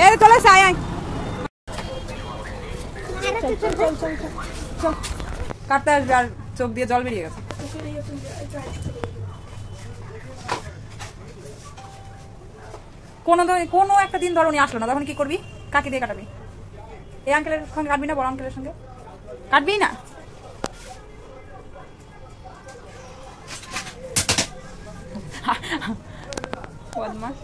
এই চলে আয় আয় কাটতে আসবে আর চোখ দিয়ে জল বেরিয়ে গেছে। কোনো একটা দিন ধরো উনি আসলো না, তখন কি করবি? কাকে দিয়ে কাটাবি? এই আঙ্কেলের সঙ্গে কাটবি না? বড় আঙ্কেলের সঙ্গে কাটবি না? বদমাস।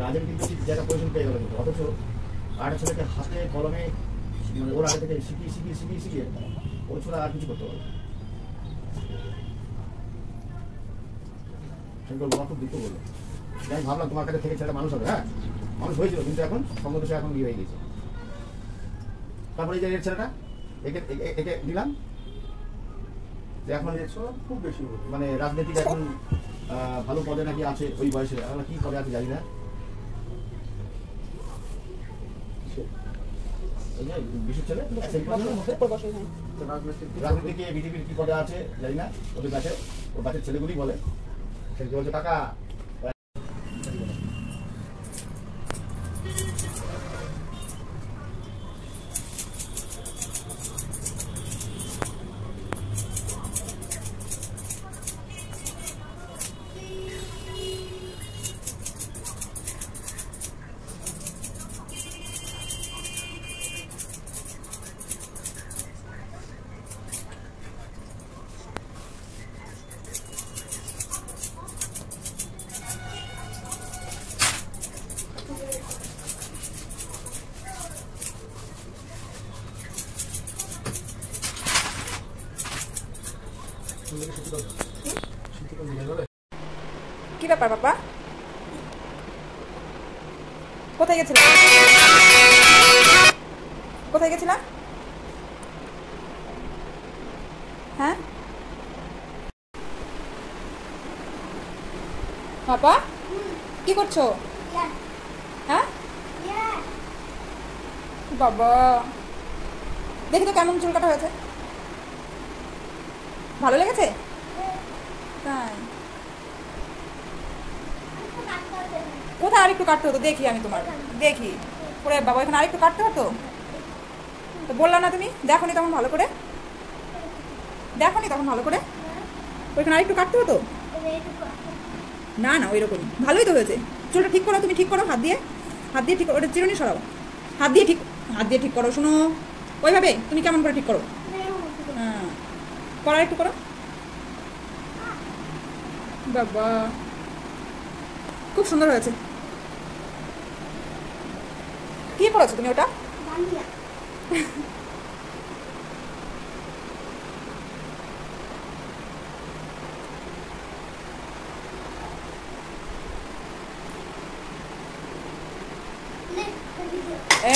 রাজের কিন্তু জায়গা পজিশন পেয়ে গেল, অথচ আরেকটা ছেলেকে হাতে কলমে মানে ওর আগে থেকে শিখিয়ে ওর ছোড়া আর কিছু করতে পারবে। খুব দুঃখ বললো, আমি ভাবলাম তোমার কাছে থেকে ছেলেটা মানুষ হবে, হ্যাঁ মানুষ হয়েছিল, কিন্তু এখন সম্ভবত সে এখন বিয়ে হয়ে গেছে। তারপরে এই যে এর ছেলেটা একে দিলাম, এখন খুব বেশি মানে রাজনীতিক এখন ভালো পদে নাকি আছে ওই বয়সে, আমরা কি পদে আছে জানি না। রাজনীতিকে বিজেপির কি পদে আছে জানি না, ওদের কাছে ওর কাছে ছেলেগুলি বলে সে বলছে টাকা কি ব্যাপার বাবা? কোথায় গেছিলা? কোথায় গেছিলা? হ্যাঁ বাবা কি করছো? হ্যাঁ বাবা দেখি তো কেমন চুল কাটা হয়েছে, ভালো লেগেছে? তাই কোথায় আরেকটু কাটতে হতো? দেখি আমি তোমার দেখি ওরে বাবা, এখানে আরেকটু কাটতে হতো তো বললাম না তুমি? দেখোনি তখন ভালো করে? দেখোনি তখন ভালো করে? ওইখানে আরেকটু কাটতে হতো না? না ওই রকমই ভালোই তো হয়েছে। চুলটা ঠিক করো, তুমি ঠিক করো, হাত দিয়ে ঠিক করো, ওটা চিরুনি সরাও, হাত দিয়ে ঠিক করো। শোনো ওইভাবে তুমি কেমন করে ঠিক করো? হ্যাঁ করো, একটু করো বাবা, খুব সুন্দর হয়েছে। কি পড়াচ্ছো তুমি ওটা?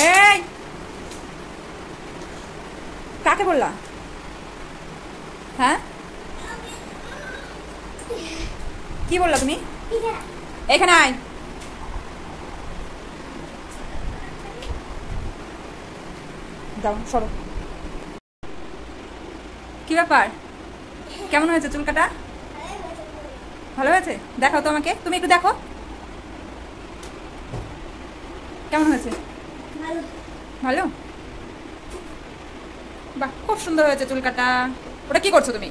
এই কাকে বললা? হ্যাঁ কি বললা তুমি? এখানে আয়। যাও সরো। কি ব্যাপার, কেমন হয়েছে চুল কাটা? ভালো হয়েছে? দেখাও তো আমাকে, তুমি একটু দেখো কেমন হয়েছে। ভালো, বাহ খুব সুন্দর হয়েছে চুল কাটা। ওটা কি করছো তুমি?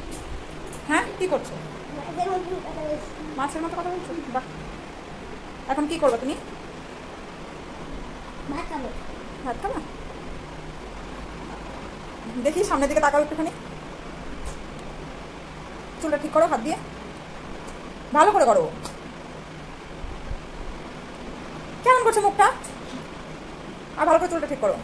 হ্যাঁ কি করছো? মাছের মতো কথা বলছো? বাহ, এখন কি করবে তুমি? ভাত খাবা? দেখি সামনের দিকে তাকাও একটুখানি, চুলটা ঠিক করো হাত দিয়ে, ভালো করে করো। কেমন করছো মুখটা? আর ভালো করে চুলটা ঠিক করো।